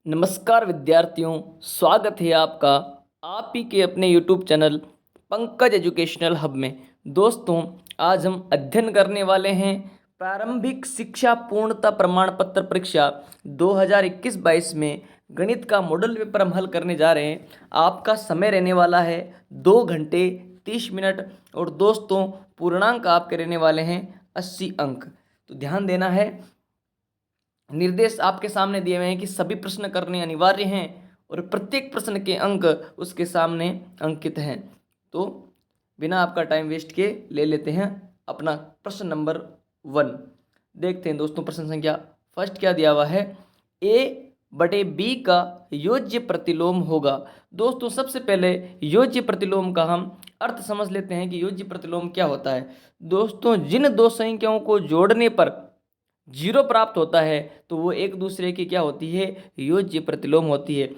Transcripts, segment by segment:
नमस्कार विद्यार्थियों, स्वागत है आपका आप ही के अपने YouTube channel Pankaj educational hub में। दोस्तों, आज हम अध्ययन करने वाले हैं प्रारंभिक शिक्षा पूर्णता प्रमाण पत्र परीक्षा 2021-22 में गणित का मॉडल पेपर हम हल करने जा रहे हैं। आपका समय रहने वाला है 2 घंटे 30 मिनट और दोस्तों पूर्णांक आपके रहने वाले हैं 80 अंक। तो ध्यान देना है, निर्देश आपके सामने दिए हुए हैं कि सभी प्रश्न करने अनिवार्य हैं और प्रत्येक प्रश्न के अंक उसके सामने अंकित हैं। तो बिना आपका टाइम वेस्ट किए ले लेते हैं अपना प्रश्न नंबर 1। देखते हैं दोस्तों, प्रश्न संख्या फर्स्ट क्या दिया हुआ है, A/B का योज्य प्रतिलोम होगा। दोस्तों सबसे पहले योज्य प्रतिलोम का हम अर्थ समझ लेते हैं कि योज्य प्रतिलोम क्या होता है। दोस्तों, जिन दो संख्याओं को जोड़ने पर 0 प्राप्त होता है तो वो एक दूसरे की क्या होती है, योज्य प्रतिलोम होती है।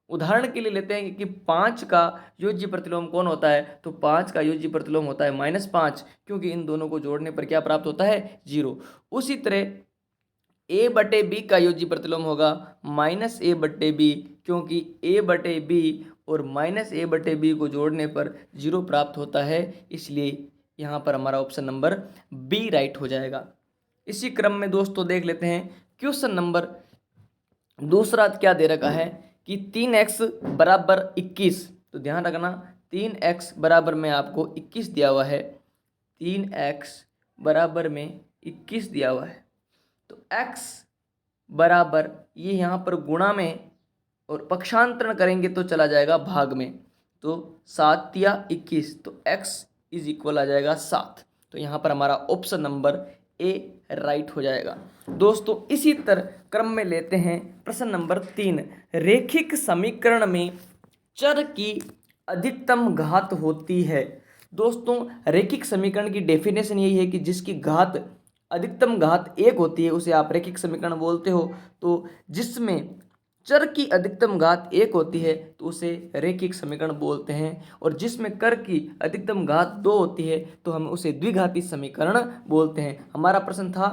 उदाहरण के लिए लेते हैं कि 5 का योज्य प्रतिलोम कौन होता है, तो 5 का योज्य प्रतिलोम होता है -5, क्योंकि इन दोनों को जोड़ने पर क्या प्राप्त होता है, 0। उसी तरह A/B का योज्य प्रतिलोम होगा -A/B, क्योंकि A/B और -A/B को जोड़ने पर 0 प्राप्त होता है, इसलिए यहाँ पर हमारा ऑप्शन नंबर बी राइट हो जाएगा। इसी क्रम में दोस्तों देख लेते हैं क्वेश्चन नंबर दूसरा क्या दे रखा है कि 3x बराबर 21। तो ध्यान रखना, 3x बराबर में आपको 21 दिया हुआ है, 3x बराबर में 21 दिया हुआ है। तो x बराबर ये यहाँ पर गुणा में और पक्षांतरण करेंगे तो चला जाएगा भाग में, तो 7 या 21, तो x इज इक्वल आ जाएगा 7। तो यहाँ पर हमारा ऑप्शन नंबर ए राइट हो जाएगा। दोस्तों इसी तरह क्रम में लेते हैं प्रश्न नंबर 3। रेखिक समीकरण में चर की अधिकतम घात होती है। दोस्तों रेखिक समीकरण की डेफिनेशन यही है कि जिसकी घात अधिकतम घात 1 होती है उसे आप रेखिक समीकरण बोलते हो। तो जिसमें चर की अधिकतम घात 1 होती है तो उसे रेखिक समीकरण बोलते हैं, और जिसमें कर की अधिकतम घात 2 होती है तो हम उसे द्विघाती समीकरण बोलते हैं। हमारा प्रश्न था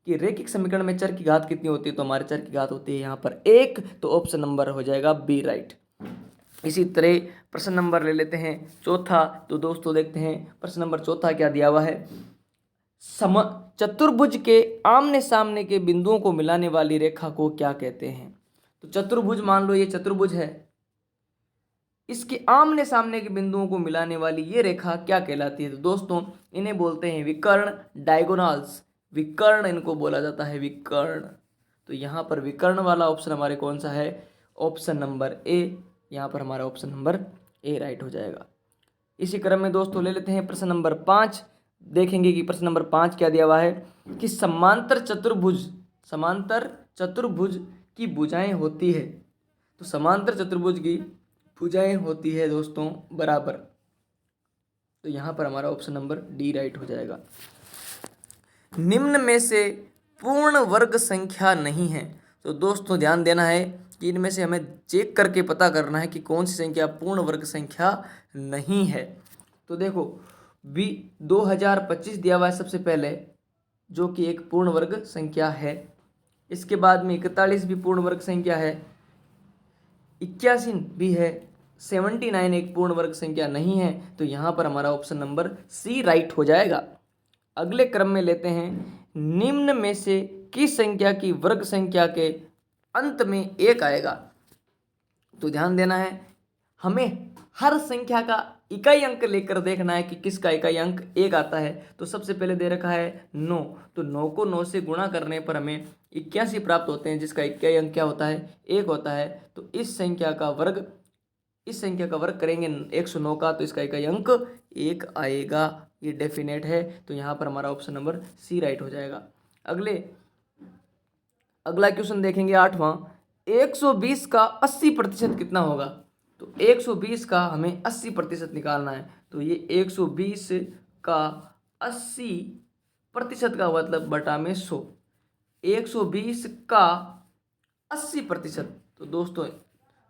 कि रेखिक समीकरण में चर की घात कितनी होती है, तो हमारे चर की घात होती है यहाँ पर 1, तो ऑप्शन नंबर हो जाएगा बी राइट। इसी तरह प्रश्न नंबर ले लेते हैं चौथा। तो दोस्तों देखते हैं प्रश्न नंबर चौथा क्या दिया हुआ है, चतुर्भुज के आमने सामने के बिंदुओं को मिलाने वाली रेखा को क्या कहते हैं। तो चतुर्भुज मान लो ये चतुर्भुज है, इसके आमने सामने के बिंदुओं को मिलाने वाली ये रेखा क्या कहलाती है। तो दोस्तों इन्हें बोलते हैं विकर्ण, डायगोनल्स, विकर्ण इनको बोला जाता है, विकर्ण। तो यहाँ पर विकर्ण वाला ऑप्शन हमारे कौन सा है, ऑप्शन नंबर ए। यहाँ पर हमारा ऑप्शन नंबर ए राइट हो जाएगा। इसी क्रम में दोस्तों ले लेते हैं प्रश्न नंबर 5। देखेंगे कि प्रश्न नंबर 5 क्या दिया हुआ है कि समांतर चतुर्भुज की भुजाएं होती है। तो समांतर चतुर्भुज की भुजाएं होती है दोस्तों बराबर। तो यहाँ पर हमारा ऑप्शन नंबर डी राइट हो जाएगा। निम्न में से पूर्ण वर्ग संख्या नहीं है। तो दोस्तों ध्यान देना है कि इनमें से हमें चेक करके पता करना है कि कौन सी संख्या पूर्ण वर्ग संख्या नहीं है। तो देखो 2025 दिया हुआ है सबसे पहले, जो कि एक पूर्ण वर्ग संख्या है। इसके बाद में 41 भी पूर्ण वर्ग संख्या है, 81 भी है, 79 एक पूर्ण वर्ग संख्या नहीं है। तो यहाँ पर हमारा ऑप्शन नंबर सी राइट हो जाएगा। अगले क्रम में लेते हैं, निम्न में से किस संख्या की वर्ग संख्या के अंत में 1 आएगा। तो ध्यान देना है, हमें हर संख्या का इकाई अंक लेकर देखना है कि किसका इकाई अंक 1 आता है। तो सबसे पहले दे रखा है 9, तो 9 को 9 से गुणा करने पर हमें 81 प्राप्त होते हैं, जिसका इकाई अंक क्या होता है, 1 होता है। तो इस संख्या का वर्ग करेंगे 109 का, तो इसका इकाई अंक 1 आएगा, ये डेफिनेट है। तो यहाँ पर हमारा ऑप्शन नंबर सी राइट हो जाएगा। अगला क्वेश्चन देखेंगे 8वां, 120 का 80% कितना होगा। तो 120 का हमें 80% निकालना है। तो ये 120 का 80% का मतलब बटा में 100, 120 का 80%। तो दोस्तों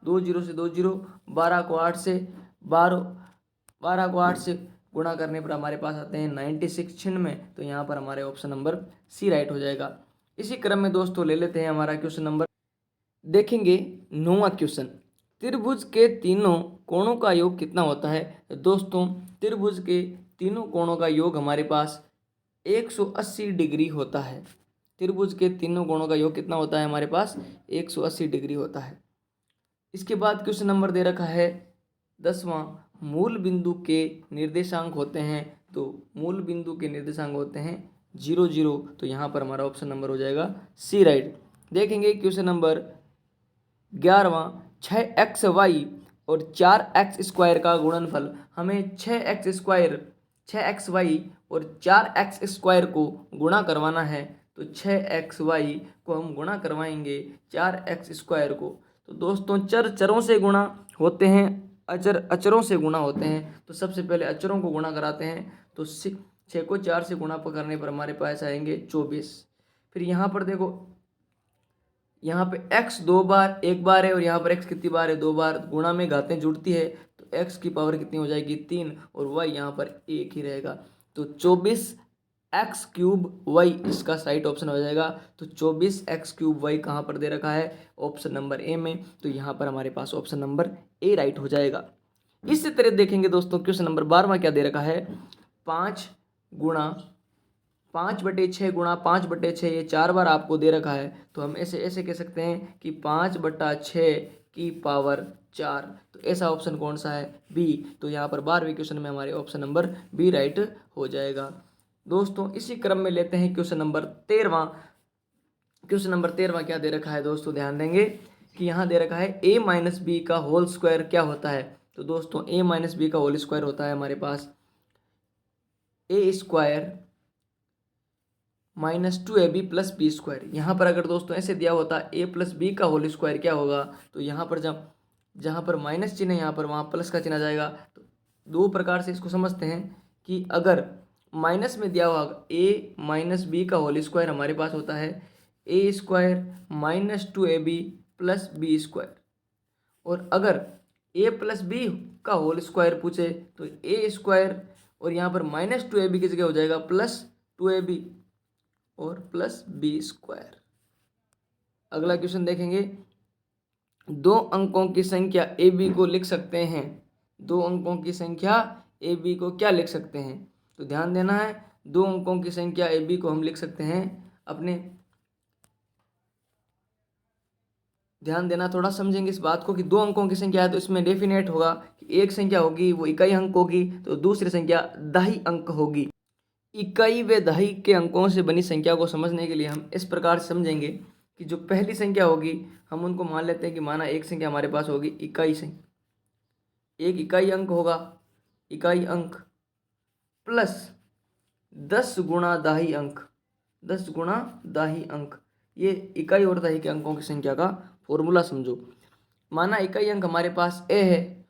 2 0 से 2 0, 12 को 8 से 12 को 8 से गुणा करने पर हमारे पास आते हैं 96 96। तो यहाँ पर हमारे ऑप्शन नंबर सी राइट हो जाएगा। इसी क्रम में दोस्तों ले लेते हैं हमारा क्वेश्चन नंबर, देखेंगे 9वां क्वेश्चन, त्रिभुज के तीनों कोणों का योग कितना होता है। दोस्तों त्रिभुज के तीनों कोणों का योग हमारे पास 180 डिग्री होता है। त्रिभुज के तीनों कोणों का योग कितना होता है हमारे पास, 180 डिग्री होता है। इसके बाद क्वेश्चन नंबर दे रखा है 10वां, मूल बिंदु के निर्देशांक होते हैं। तो मूल बिंदु के निर्देशांक होते हैं 0 0। तो यहाँ पर हमारा ऑप्शन नंबर हो जाएगा सी राइट। देखेंगे क्वेश्चन नंबर 11वां, 6xy और 4x² का गुणनफल। हमें 6xy और 4x² को गुणा करवाना है। तो 6xy को हम गुणा करवाएंगे 4x² को। तो दोस्तों चरों से गुणा होते हैं, अचरों से गुणा होते हैं। तो सबसे पहले अचरों को गुणा कराते हैं। तो 6 को 4 से गुणा करने पर हमारे पास आएंगे 24। फिर यहाँ पर देखो, यहाँ पे x 2 बार 1 बार है और यहाँ पर x कितनी बार है, 2 बार। गुणा में घातें जुड़ती है तो x की पावर कितनी हो जाएगी, 3, और y यहाँ पर 1 ही रहेगा। तो 24x³ y इसका राइट ऑप्शन हो जाएगा। तो 24x³ y कहाँ पर दे रखा है, ऑप्शन नंबर ए में। तो यहाँ पर हमारे पास ऑप्शन नंबर ए राइट हो जाएगा। इसी तरह देखेंगे दोस्तों क्वेश्चन नंबर 12वां क्या दे रखा है, 5 गुणा 5/6 गुणा 5/6, ये 4 बार आपको दे रखा है। तो हम ऐसे कह सकते हैं कि 5/6 की पावर 4। तो ऐसा ऑप्शन कौन सा है, बी। तो यहाँ पर 12वें क्वेश्चन में हमारे ऑप्शन नंबर बी राइट हो जाएगा। दोस्तों इसी क्रम में लेते हैं क्वेश्चन नंबर 13वां। क्वेश्चन नंबर 13वां क्या दे रखा है दोस्तों, ध्यान देंगे कि यहाँ दे रखा है a माइनस बी का होल स्क्वायर क्या होता है। तो दोस्तों a माइनस बी का होल स्क्वायर होता है हमारे पास a² minus 2ab plus b²। यहाँ पर अगर दोस्तों ऐसे दिया होता a प्लस बी का होल स्क्वायर क्या होगा, तो यहाँ पर जहाँ पर माइनस चिन्ह है यहाँ पर वहाँ प्लस का चिन्ह आ जाएगा। तो दो प्रकार से इसको समझते हैं कि अगर माइनस में दिया हुआ a माइनस बी का होल स्क्वायर हमारे पास होता है a² minus 2ab plus b²। और अगर a प्लस बी का होल स्क्वायर पूछे तो a² और यहाँ पर माइनस 2ab की जगह हो जाएगा प्लस 2ab और प्लस b²। अगला क्वेश्चन देखेंगे, 2 अंकों की संख्या ab को लिख सकते हैं। 2 अंकों की संख्या ab को क्या लिख सकते हैं, तो ध्यान देना है। 2 अंकों की संख्या ab को हम लिख सकते हैं अपने, ध्यान देना, थोड़ा समझेंगे इस बात को कि 2 अंकों की संख्या है तो इसमें डेफिनेट होगा कि एक संख्या होगी वो इकाई अंक होगी, तो दूसरी संख्या दहाई अंक होगी। इकाई व दहाई के अंकों से बनी संख्या को समझने के लिए हम इस प्रकार से समझेंगे कि जो पहली संख्या होगी हम उनको मान लेते हैं कि माना एक संख्या हमारे पास होगी इकाई संख्या, एक इकाई अंक होगा, इकाई अंक प्लस 10 गुणा दहाई अंक, 10 गुणा दहाई अंक। ये इकाई और दहाई के अंकों की संख्या का फॉर्मूला समझो। माना इकाई अंक हमारे पास a है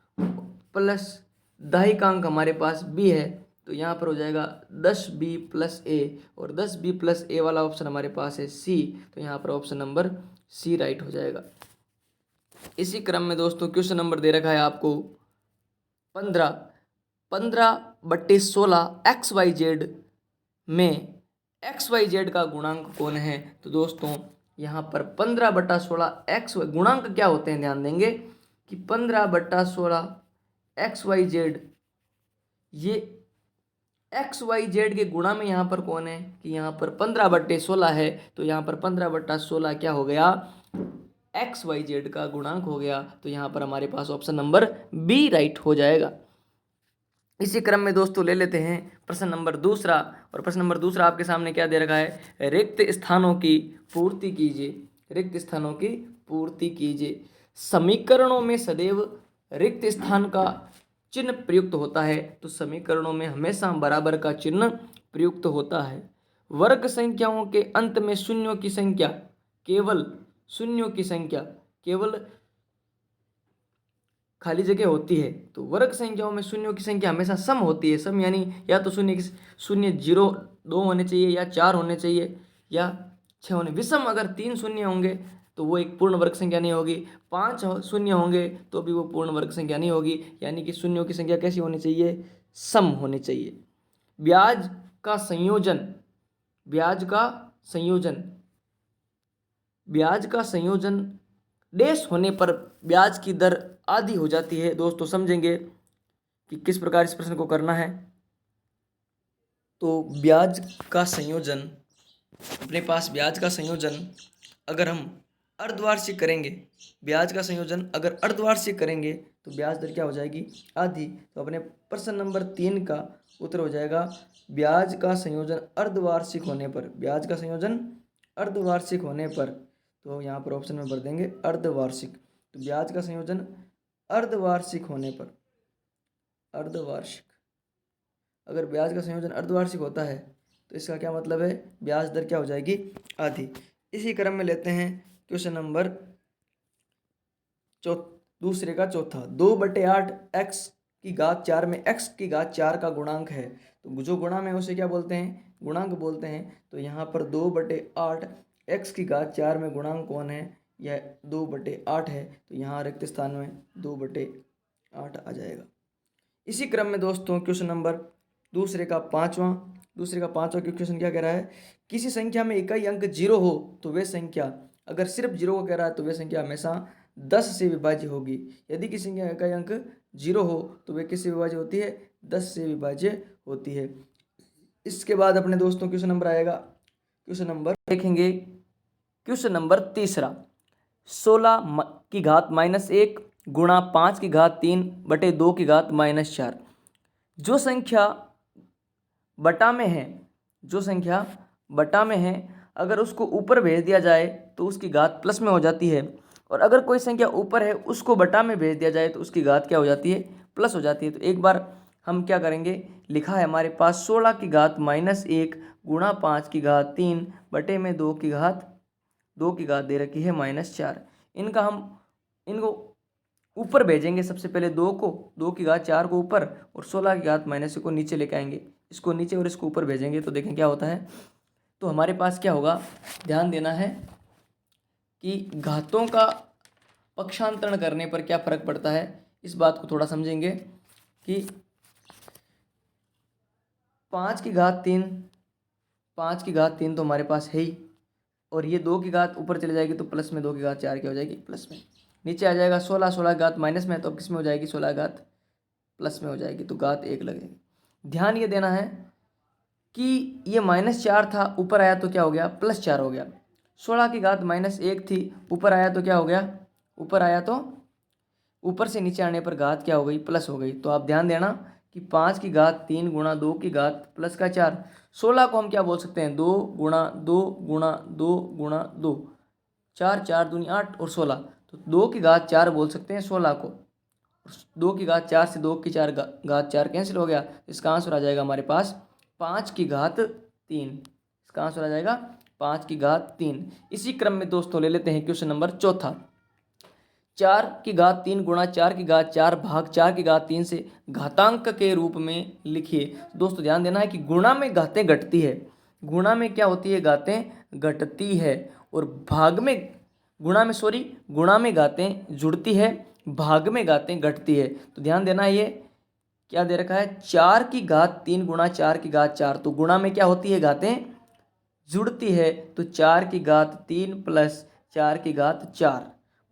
प्लस दहाई का अंक हमारे पास b है, तो यहाँ पर हो जाएगा 10b प्लस a, और 10b प्लस a वाला ऑप्शन हमारे पास है c। तो यहाँ पर ऑप्शन नंबर c राइट हो जाएगा। इसी क्रम में दोस्तों क्वेश्चन नंबर दे रखा है आपको 15/16 XYZ में XYZ का गुणांक कौन है। तो दोस्तों यहाँ पर 15/16 x गुणांक क्या होते हैं, ध्यान देंगे कि 15/16 XYZ, ये XYZ के गुणा में यहाँ पर कौन है कि यहाँ पर 15/16 है। तो यहाँ पर 15/16 क्या हो गया, XYZ का गुणांक हो गया। तो यहाँ पर हमारे पास ऑप्शन नंबर बी राइट हो जाएगा। इसी क्रम में दोस्तों ले लेते हैं प्रश्न नंबर दूसरा, और प्रश्न नंबर दूसरा आपके सामने क्या दे रखा है, रिक्त स्थानों की पूर्ति कीजिए। रिक्त स्थानों की पूर्ति कीजिए। समीकरणों में सदैव रिक्त स्थान का चिन्ह प्रयुक्त होता है। तो समीकरणों में हमेशा बराबर का चिन्ह प्रयुक्त होता है। वर्ग संख्याओं के अंत में शून्यों की संख्या, केवल शून्यों की संख्या, केवल खाली जगह होती है। तो वर्ग संख्याओं में शून्यों की संख्या हमेशा सम होती है। सम यानी या तो शून्य 0 2 होने चाहिए, या 4 होने चाहिए, या 6 होने। विषम अगर 3 शून्य होंगे तो वो एक पूर्ण वर्ग संख्या नहीं होगी। 5 शून्य होंगे तो भी वो पूर्ण वर्ग संख्या नहीं होगी। यानी कि शून्यों की संख्या कैसी होनी चाहिए, सम होनी चाहिए। ब्याज का संयोजन, ब्याज का संयोजन, ब्याज का संयोजन डैश होने पर ब्याज की दर आधी हो जाती है। दोस्तों समझेंगे कि किस प्रकार इस प्रश्न को करना है। तो ब्याज का संयोजन, अपने पास ब्याज का संयोजन अगर हम अर्धवार्षिक करेंगे, ब्याज का संयोजन अगर अर्धवार्षिक करेंगे तो ब्याज दर क्या हो जाएगी, आधी। तो अपने प्रश्न नंबर 3 का उत्तर हो जाएगा ब्याज का संयोजन अर्धवार्षिक होने पर, ब्याज का संयोजन अर्धवार्षिक होने पर। तो यहाँ पर ऑप्शन में भर देंगे अर्धवार्षिक। तो ब्याज का संयोजन अर्धवार्षिक होने पर, अर्धवार्षिक, अगर ब्याज का संयोजन अर्धवार्षिक होता है तो इसका क्या मतलब है, ब्याज दर क्या हो जाएगी, आधी। इसी क्रम में लेते हैं क्वेश्चन नंबर दूसरे का चौथा। 2/8 x की घात 4 में x की घात 4 का गुणांक है। तो जो गुणा में उसे क्या बोलते हैं, गुणांक बोलते हैं। तो यहाँ पर 2/8 x की घात 4 में गुणांक कौन है, यह 2/8 है। तो यहाँ रिक्त स्थान में 2/8 आ जाएगा। इसी क्रम में दोस्तों क्वेश्चन नंबर दूसरे का पांचवा क्वेश्चन क्या कह रहा है, किसी संख्या में इकाई अंक 0 हो तो वह संख्या, अगर सिर्फ 0 को कह रहा है तो वह संख्या हमेशा 10 से विभाज्य होगी। यदि किसी संख्या इकाई अंक 0 हो तो वह किससे विभाज्य होती है, 10 से विभाज्य होती है। इसके बाद अपने दोस्तों क्वेश्चन नंबर आएगा, क्वेश्चन नंबर देखेंगे, क्वेश्चन नंबर तीसरा। 16 की घात -1 गुणा 5 की घात 3 बटे 2 की घात -4। जो संख्या बटा में है, जो संख्या बटा में है, अगर उसको ऊपर भेज दिया जाए तो उसकी घात प्लस में हो जाती है। और अगर कोई संख्या ऊपर है उसको बटा में भेज दिया जाए तो उसकी घात क्या हो जाती है, प्लस हो जाती है। तो एक बार हम क्या करेंगे, लिखा है हमारे पास 16 की घात -1 गुणा 5 की घात 3 बटे में 2 की घात दे रखी है -4। इनको ऊपर भेजेंगे। सबसे पहले 2 को, 2 की घात 4 को ऊपर और 16 की घात -1 को नीचे लेके आएंगे। इसको नीचे और इसको ऊपर भेजेंगे तो देखें क्या होता है। तो हमारे पास क्या होगा, ध्यान देना है कि घातों का पक्षांतरण करने पर क्या फर्क पड़ता है, इस बात को थोड़ा समझेंगे कि 5 की घात 3 तो हमारे पास है ही, और ये 2 की घात ऊपर चले जाएगी तो प्लस में 2 की घात 4 क्या हो जाएगी, प्लस में। नीचे आ जाएगा 16 की घात माइनस में, तो अब किस में हो जाएगी, 16 की घात प्लस में हो जाएगी, तो घात 1 लगेगी। ध्यान ये देना है कि ये -4 था, ऊपर आया तो क्या हो गया, +4 हो गया। 16 की घात -1 थी, ऊपर आया तो क्या हो गया, ऊपर आया तो ऊपर से नीचे आने पर घात क्या हो गई, प्लस हो गई। तो आप ध्यान देना कि 5 की घात 3 गुणा 2 की घात प्लस का 4। 16 को हम क्या बोल सकते हैं, 2 गुणा 2 गुणा 2 गुणा 2, 4 4 दूनी 8 और 16, तो 2 की घात 4 बोल सकते हैं 16 को। 2 की घात 4 से 2 की घात 4 कैंसिल हो गया। इसका आंसर आ जाएगा हमारे पास 5 की घात 3। इसका आंसर आ जाएगा 5 की घात 3। इसी क्रम में दोस्तों ले लेते हैं क्वेश्चन नंबर चौथा। 4 की घात 3 गुणा 4 की घात 4 भाग 4 की घात 3 से घातांक के रूप में लिखिए। दोस्तों ध्यान देना है कि गुणा में घातें घटती है, गुणा में क्या होती है, घातें घटती है, और गुणा में घातें जुड़ती है, भाग में घातें घटती है। तो ध्यान देना है, ये क्या दे रखा है, 4 की घात 3 गुणा 4 की घात 4, तो गुणा में क्या होती है, घातें जुड़ती है, तो 4 की घात 3 प्लस 4 की घात 4,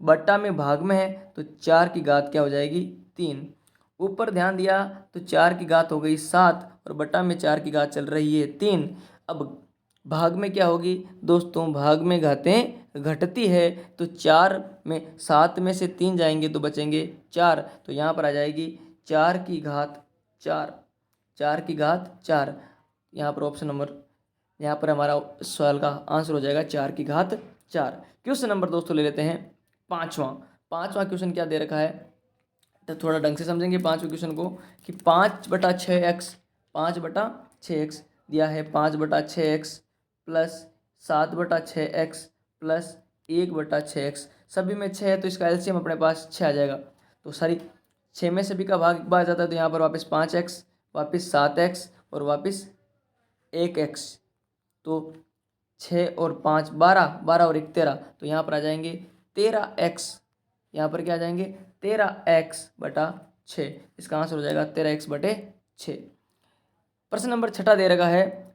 बट्टा में भाग में है तो 4 की घात क्या हो जाएगी, 3। ऊपर ध्यान दिया तो 4 की घात हो गई 7 और बट्टा में 4 की घात चल रही है 3। अब भाग में क्या होगी दोस्तों, भाग में घातें घटती है, तो 4 में 7 में से 3 जाएंगे तो बचेंगे 4, तो यहाँ पर आ जाएगी 4 की घात 4, 4 की घात 4। यहाँ पर ऑप्शन नंबर, यहाँ पर हमारा सवाल का आंसर हो जाएगा 4 की घात 4। क्वेश्चन नंबर दोस्तों ले लेते हैं पाँचवा क्वेश्चन क्या दे रखा है, तो थोड़ा ढंग से समझेंगे पाँचवें क्वेश्चन को कि 5/6x, 5/6x दिया है, 5/6x plus 7/6x plus 1/6x, सभी में 6 है तो इसका एलसीएम अपने पास 6 आ जाएगा। तो सारी 6 में सभी का भाग एक बार जाता है, तो यहाँ पर वापस 5x, वापस 7x और वापस 1x, तो 6 और 5 12, 12 और 1 13, तो यहाँ पर आ जाएंगे 13x, यहाँ पर क्या आ जाएंगे 13x/6। इसका आंसर हो जाएगा 13x/6। प्रश्न नंबर 6 दे रखा है,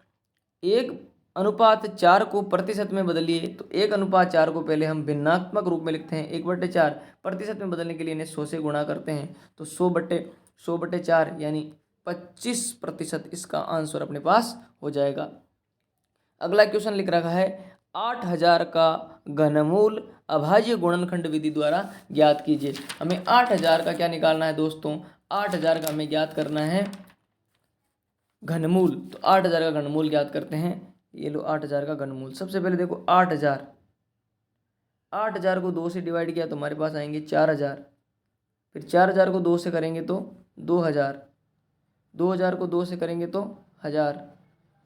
एक अनुपात 4 को प्रतिशत में बदलिए, तो 1:4 को पहले हम भिन्नात्मक रूप में लिखते हैं 1/4। प्रतिशत में बदलने के लिए इन्हें 100 से गुणा करते हैं, तो 100/4 यानी 25% इसका आंसर अपने पास हो जाएगा। अगला क्वेश्चन लिख रखा है 8000 का घनमूल अभाज्य गुणनखंड विधि द्वारा ज्ञात कीजिए। हमें 8000 का क्या निकालना है दोस्तों, 8000 का हमें ज्ञात करना है घनमूल। तो 8000 का घनमूल ज्ञात करते हैं। ये लो 8000 का घनमूल। सबसे पहले देखो 8000 को 2 से डिवाइड किया तो हमारे पास आएंगे 4000। फिर 4000 को 2 से करेंगे तो 2000, 2000 को 2 से करेंगे तो 1000,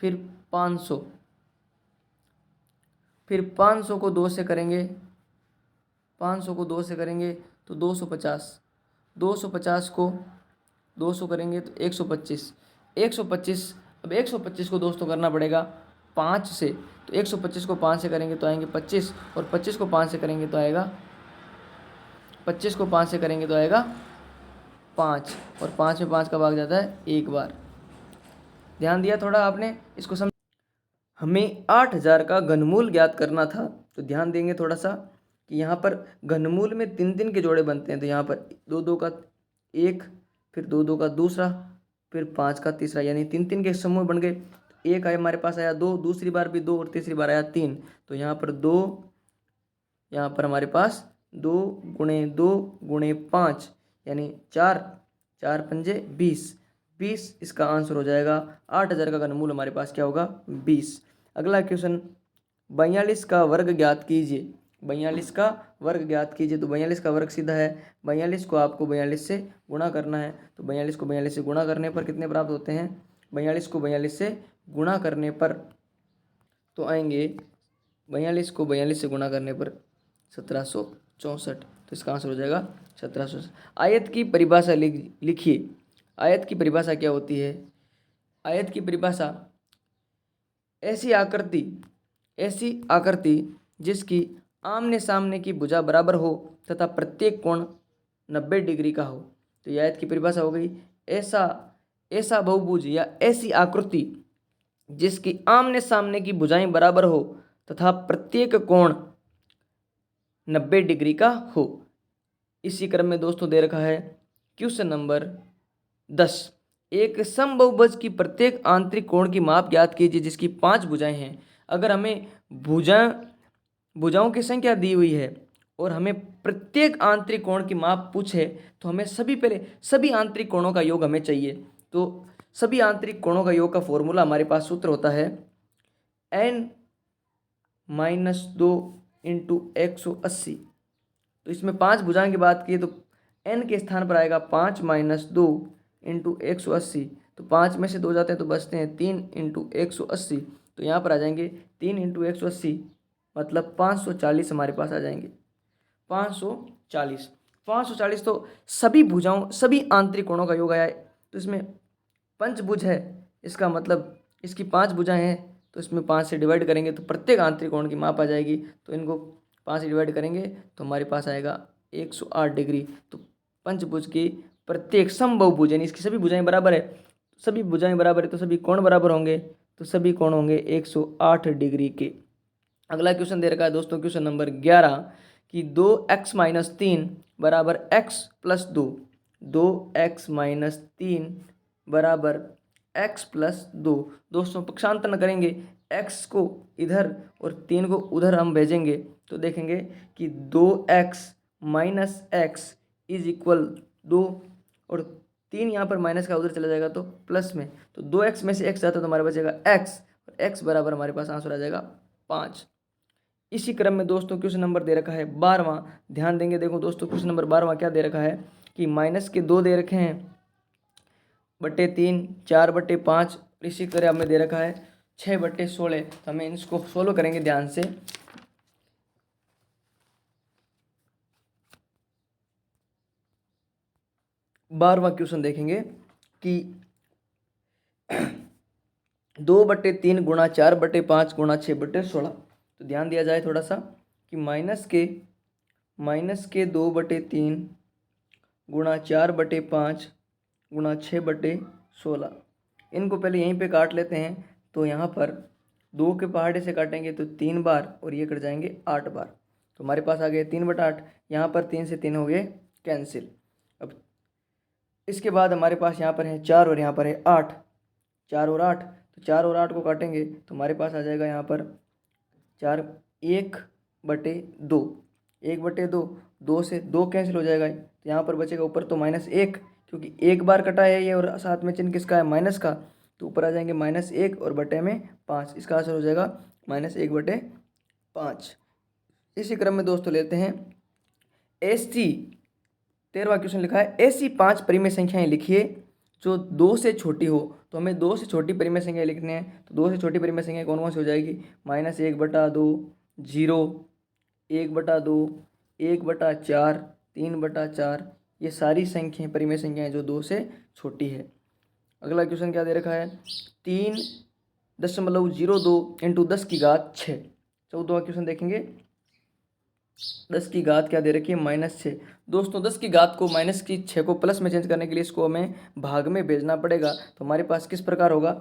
फिर 500, फिर 500 को 2 से करेंगे, 500 को 2 से करेंगे तो 250, 250 को 200 करेंगे तो 125, 125। अब 125 को दोस्तों करना पड़ेगा 5 से, तो 125 को 5 से करेंगे तो आएंगे 25, और 25 को 5 से करेंगे तो आएगा 25 को 5 से करेंगे तो आएगा 5, और 5 में 5 का भाग जाता है एक बार। ध्यान दिया थोड़ा आपने, इसको समझ। हमें 8000 का घनमूल ज्ञात करना था, तो ध्यान देंगे थोड़ा सा कि यहाँ पर घनमूल में 3 के जोड़े बनते हैं। तो यहाँ पर 2 का एक, फिर 2 का दूसरा, फिर 5 का तीसरा, यानी 3 के समूह बन गए। एक आया हमारे पास आया 2, दूसरी बार भी 2, और तीसरी बार आया 3। तो यहाँ पर 2, यहाँ पर हमारे पास 2 गुणे 2 गुणे 5 यानी 4, 4 पंजे 20 इसका आंसर हो जाएगा। 8000 का घनमूल हमारे पास क्या होगा, 20। अगला क्वेश्चन 42 का वर्ग ज्ञात कीजिए। 42 का वर्ग ज्ञात कीजिए। तो 42 का वर्ग सीधा है, 42 को आपको 42 से गुणा करना है। तो 42 को 42 से गुणा करने पर कितने प्राप्त होते हैं, 42 को 42 से गुणा करने पर तो आएंगे, 42 को 42 से गुणा करने पर 1764। तो इसका आंसर हो जाएगा 1764। आयत की परिभाषा लिखिए। आयत की परिभाषा क्या होती है, आयत की परिभाषा ऐसी आकृति जिसकी आमने सामने की भुजा बराबर हो तथा प्रत्येक कोण 90 डिग्री का हो। तो यह आयत की परिभाषा हो गई, ऐसा बहुभुज या ऐसी आकृति जिसकी आमने सामने की भुजाएं बराबर हो तथा प्रत्येक कोण 90 डिग्री का हो। इसी क्रम में दोस्तों दे रखा है क्वेश्चन नंबर 10, एक समबहुभुज की प्रत्येक आंतरिक कोण की माप ज्ञात कीजिए जिसकी 5 भुजाएं हैं। अगर हमें भुजाओं की संख्या दी हुई है और हमें प्रत्येक आंतरिक कोण की माप पूछे, तो हमें सभी आंतरिक कोणों का योग हमें चाहिए। तो सभी आंतरिक कोणों का योग का फॉर्मूला हमारे पास सूत्र होता है n-2 × 180। तो इसमें 5 भुजाएं की बात की तो n के स्थान पर आएगा 5 - 2 × 180। तो 5 में से 2 जाते हैं तो बचते हैं 3 × 180। तो यहाँ पर आ जाएंगे 3 × 180 मतलब 540 हमारे पास आ जाएंगे। 540 तो सभी आंतरिक कोणों का योग आया है। तो इसमें पंचभुज है, इसका मतलब इसकी 5 भुजाएं हैं, तो इसमें 5 से डिवाइड करेंगे तो प्रत्येक आंतरिक कोण की माप आ जाएगी। तो इनको 5 से डिवाइड करेंगे तो हमारे पास आएगा 108 डिग्री। तो पंचभुज की प्रत्येक समबहुभुज यानी इसकी सभी भुजाएं बराबर है, तो सभी कोण बराबर होंगे, तो सभी कोण होंगे 108 डिग्री के। अगला क्वेश्चन दे रखा है दोस्तों क्वेश्चन नंबर 11 कि 2x - 3 बराबर x + 2, 2x - 3 बराबर x + 2। दोस्तों पक्षांतर करेंगे, x को इधर और 3 को उधर हम भेजेंगे तो देखेंगे कि 2x - x = 2, और 3 यहाँ पर माइनस का उधर चला जाएगा तो प्लस में, तो 2x में से x जाता है तो हमारे बचेगा x, और x बराबर हमारे पास आंसर आ जाएगा 5। इसी क्रम में दोस्तों क्वेश्चन नंबर दे रखा है 12वां। ध्यान देंगे, देखो दोस्तों क्वेश्चन नंबर 12वां क्या दे रखा है कि -2 दे रखे हैं /3, 4/5, इसी तरह हमें दे रखा है 6/16। तो हमें इसको सोल्व करेंगे ध्यान से। बारहवां क्वेश्चन देखेंगे कि 2/3 गुणा 4/5 गुणा 6/16। तो ध्यान दिया जाए थोड़ा सा कि -2/3 गुणा 4/5 गुणा 6/16, इनको पहले यहीं पे काट लेते हैं। तो यहाँ पर 2 के पहाड़े से काटेंगे तो 3 बार और ये कट जाएंगे 8 बार। तो हमारे पास आ गए 3/8। यहाँ पर 3 से 3 हो गए कैंसिल। अब इसके बाद हमारे पास यहाँ पर है 4 और यहाँ पर है 8, 4 और 8, तो 4 और 8 को काटेंगे तो हमारे पास आ जाएगा यहाँ पर 4, 1/2, 1/2, 2 से 2 कैंसिल हो जाएगा। तो यहाँ पर बचेगा ऊपर तो -1, क्योंकि एक बार कटा है ये और साथ में चिन्ह किसका है, माइनस का, तो ऊपर आ जाएंगे -1 और बटे में 5, इसका आंसर हो जाएगा -1/5। इसी क्रम में दोस्तों लेते हैं ऐसी 13वां क्वेश्चन लिखा है, ऐसी 5 परिमेय संख्याएं लिखिए जो 2 से छोटी हो। तो हमें 2 से छोटी परिमेय संख्या लिखनी है, तो 2 से छोटी परिमेय संख्या कौन कौन सी हो जाएगी, -1/2, 0, 1/2, 1/4, 3/4, ये सारी संख्याएं परिमेय संख्याएं जो 2 से छोटी है। अगला क्वेश्चन क्या दे रखा है, 3.02 इंटू 10 की घात 6। 14वां क्वेश्चन देखेंगे, 10 की घात क्या दे रखी है, -6। दोस्तों 10 की घात को माइनस की 6 को प्लस में चेंज करने के लिए इसको हमें भाग में भेजना पड़ेगा। तो हमारे पास किस प्रकार होगा,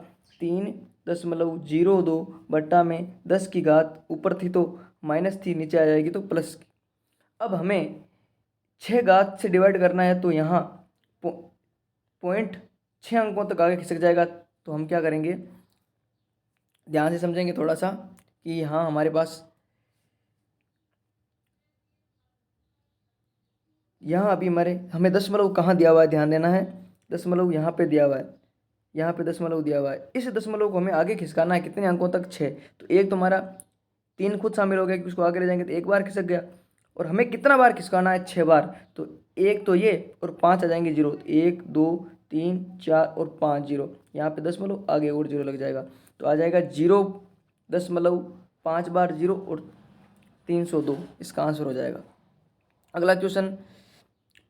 3.02 बट्टा में 10 की घात ऊपर थी तो माइनस थी, नीचे आ जाएगी तो प्लस की। अब हमें 6 घात से डिवाइड करना है तो यहाँ पॉइंट 6 अंकों तक आगे खिसक जाएगा। तो हम क्या करेंगे, ध्यान से समझेंगे थोड़ा सा कि यहाँ हमारे पास यहाँ अभी हमें दशमलव कहाँ दिया हुआ है, ध्यान देना है, दशमलव यहाँ पे दिया हुआ है, यहाँ पे दशमलव दिया हुआ है। इस दशमलव को हमें आगे खिसकाना है, कितने अंकों तक, 6। तो एक तो हमारा 3 खुद शामिल हो गया कि उसको आगे ले जाएंगे तो एक बार खिसक गया, और हमें कितना बार खिसकाना है, 6 बार। तो एक तो ये और 5 आ जाएंगे 0, 1, 2, 3, 4 और 5 0, यहाँ पे दशमलव आगे और 0 लग जाएगा, तो आ जाएगा 0.5 बार 0 और 302, इसका आंसर हो जाएगा। अगला क्वेश्चन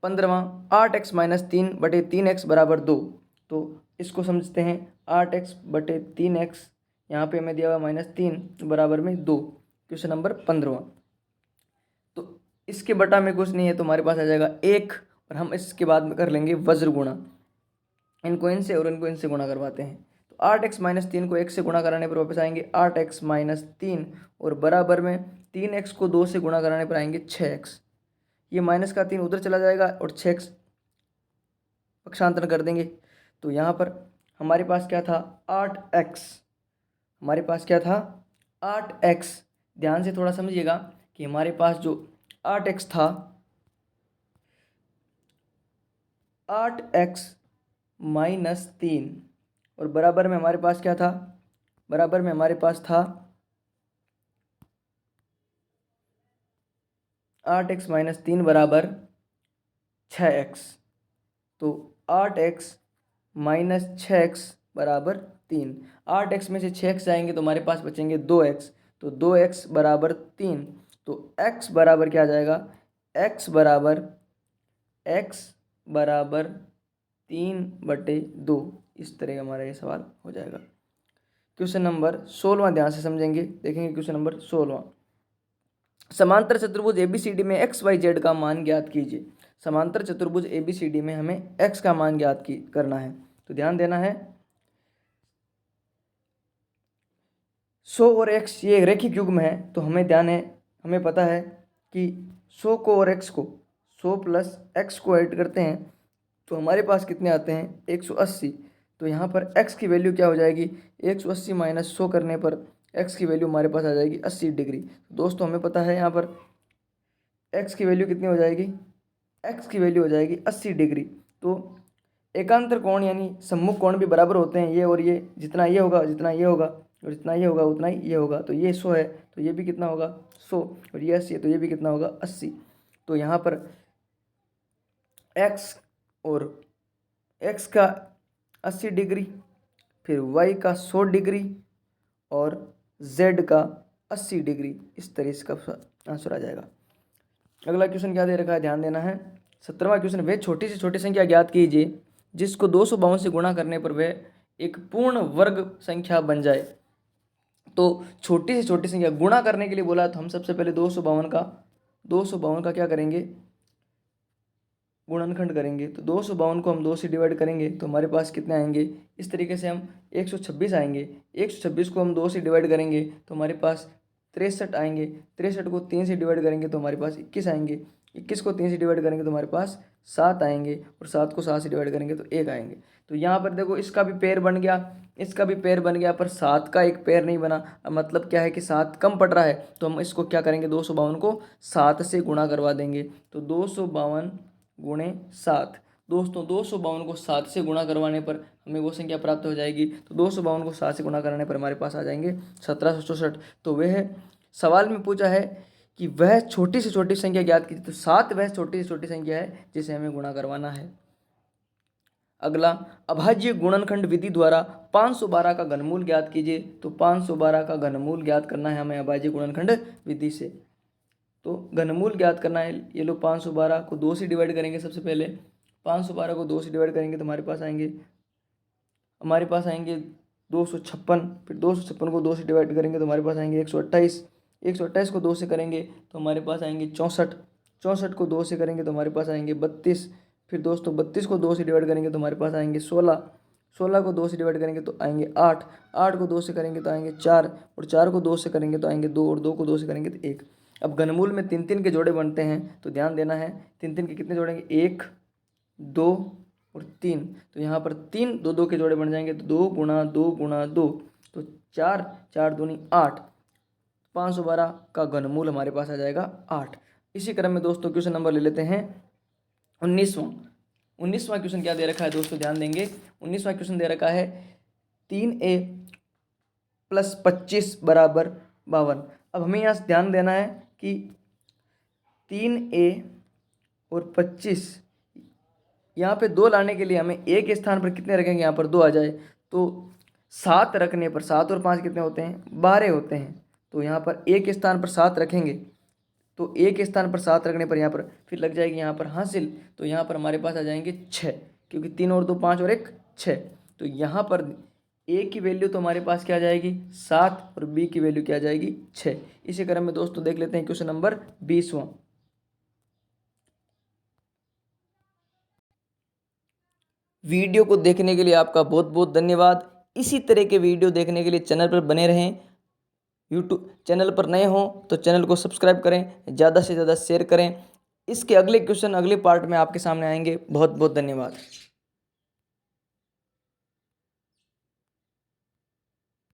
15वां, 8x - 3/3x = 2। तो इसको समझते हैं, 8x/3x, यहाँ पे हमें दिया हुआ -3 बराबर में 2, क्वेश्चन नंबर 15वां। तो इसके बटा में कुछ नहीं है तो हमारे पास आ जाएगा 1, और हम इसके बाद में कर लेंगे वज्र गुणा, इनको इनसे और इनको इनसे गुणा करवाते हैं। तो 8x - 3 को 1 से गुणा कराने पर वापस आएंगे 8x - 3, और बराबर में 3x को 2 से गुणा कराने पर आएंगे 6x। ये माइनस का 3 उधर चला जाएगा और 6x पक्षांतर कर देंगे। तो यहाँ पर हमारे पास क्या था, 8x, हमारे पास क्या था 8x। ध्यान से थोड़ा समझिएगा कि हमारे पास जो 8x था, 8x - 3, और बराबर में हमारे पास क्या था, बराबर में हमारे पास था 8x - 3 बराबर 6x। तो 8x - 6x बराबर 3, 8x में से 6x जाएंगे तो हमारे पास बचेंगे 2x, तो 2x बराबर 3। तो x बराबर क्या आ जाएगा, x बराबर 3/2। इस तरह हमारा ये सवाल हो जाएगा। क्वेश्चन नंबर 16वां ध्यान से समझेंगे, देखेंगे क्वेश्चन नंबर 16वां, समांतर चतुर्भुज ABCD में XYZ का मान ज्ञात कीजिए। समांतर चतुर्भुज ABCD में हमें x का मान ज्ञात करना है। तो ध्यान देना है, 100 और x ये रैखिक युग्म है, तो हमें ध्यान है, हमें पता है कि 100 को और x को, 100 + x को ऐड करते हैं तो हमारे पास कितने आते हैं, 180। तो यहाँ पर x की वैल्यू क्या हो जाएगी, 180 - 100 करने पर x की वैल्यू हमारे पास आ जाएगी 80 डिग्री। दोस्तों हमें पता है यहाँ पर x की वैल्यू कितनी हो जाएगी, x की वैल्यू हो जाएगी 80 डिग्री। तो एकांतर कोण यानी सम्मुख कोण भी बराबर होते हैं, ये और ये, जितना ये होगा जितना ये होगा और जितना ये होगा उतना ही ये होगा। तो ये 100 है तो ये भी कितना होगा 100, और ये 80 है तो ये भी कितना होगा 80। तो यहाँ पर x और x का 80 डिग्री, फिर y का 100 डिग्री और z का 80 डिग्री, इस तरह से इसका आंसर आ जाएगा। अगला क्वेश्चन क्या दे रखा है, ध्यान देना है, 17वां क्वेश्चन, वह छोटी से छोटी संख्या ज्ञात कीजिए जिसको 252 से गुणा करने पर वह एक पूर्ण वर्ग संख्या बन जाए। तो छोटी से छोटी संख्या गुणा करने के लिए बोला तो हम सबसे पहले 252 का क्या करेंगे, गुणनखंड करेंगे तो 252 को हम 2 से डिवाइड करेंगे तो हमारे पास कितने आएंगे, इस तरीके से हम 126 आएंगे। 126 को हम 2 से डिवाइड करेंगे तो हमारे पास 63 आएंगे। 63 को 3 से डिवाइड करेंगे तो हमारे पास 21 आएंगे। 21 को 3 से डिवाइड करेंगे तो हमारे पास 7 आएंगे और 7 को 7 से डिवाइड करेंगे तो 1 आएंगे। तो यहाँ पर देखो इसका भी पेयर बन गया, इसका भी पेयर बन गया, पर 7 का एक पेयर नहीं बना। अब मतलब क्या है कि 7 कम पड़ रहा है तो हम इसको क्या करेंगे, 252 को 7 से गुणा करवा देंगे। तो 252 गुणे 7, दोस्तों 252 को 7 से गुणा करवाने पर हमें वो संख्या प्राप्त हो जाएगी। तो 252 को 7 से गुणा कराने पर हमारे पास आ जाएंगे 1764। तो वह सवाल में पूछा है कि वह छोटी से छोटी संख्या ज्ञात कीजिए, तो 7 वह छोटी से छोटी संख्या है जिसे हमें गुणा करवाना है। अगला, अभाज्य गुणनखंड विधि द्वारा 512 का घनमूल ज्ञात कीजिए। तो 512 का घनमूल ज्ञात करना है हमें अभाज्य गुणनखंड विधि से। तो घनमूल ज्ञात करना है, ये लो 512 को 2 से डिवाइड करेंगे। सबसे पहले 512 को 2 से डिवाइड करेंगे तो हमारे पास आएंगे 256। फिर 256 को 2 से डिवाइड करेंगे तो हमारे पास आएंगे 128। 128 को 2 से करेंगे तो हमारे पास आएंगे 64। 64 को 2 से करेंगे तो हमारे पास आएंगे 32। फिर दोस्तों 32 को 2 से डिवाइड करेंगे तो हमारे पास आएंगे 16। 16 को 2 से डिवाइड करेंगे तो आएंगे 8। 8 को 2 से करेंगे तो आएंगे 4 और 4 को 2 से करेंगे तो आएंगे 2 और 2 को 2 से करेंगे तो 1। अब घनमूल में 3 के जोड़े बनते हैं तो ध्यान देना है, 3 के कितने जोड़ेंगे, 1 2 और 3। तो यहाँ पर 3 2 के जोड़े बन जाएंगे तो 2 गुणा 2 गुणा 2 तो 4 4 दूनी 8। 512 का घनमूल हमारे पास आ जाएगा 8। इसी क्रम में दोस्तों क्वेश्चन नंबर ले लेते हैं 19वां क्वेश्चन क्या दे रखा है दोस्तों, ध्यान देंगे। 19वां क्वेश्चन दे रखा है 3a + 25 = 52। अब हमें यहाँ ध्यान देना है कि 3a और 25 यहाँ पे 2 लाने के लिए हमें एक स्थान पर कितने रखेंगे, यहाँ पर 2 आ जाए तो 7 रखने पर 7 और 5 कितने होते हैं, 12 होते हैं। तो यहाँ पर एक स्थान पर 7 रखेंगे तो एक स्थान पर 7 रखने पर यहाँ पर फिर लग जाएगी यहाँ पर हासिल। तो यहाँ पर हमारे पास आ जाएंगे 6, क्योंकि 3 और 2 5 और 1 6। तो यहाँ पर ए की वैल्यू तो हमारे पास क्या आ जाएगी 7 और बी की वैल्यू क्या आ जाएगी 6। इसी क्रम में दोस्तों देख लेते हैं क्वेश्चन नंबर 20वां। वीडियो को देखने के लिए आपका बहुत बहुत धन्यवाद। इसी तरह के वीडियो देखने के लिए चैनल पर बने रहें। यूट्यूब चैनल पर नए हों तो चैनल को सब्सक्राइब करें, ज़्यादा से ज़्यादा शेयर करें। इसके अगले क्वेश्चन अगले पार्ट में आपके सामने आएंगे। बहुत बहुत धन्यवाद।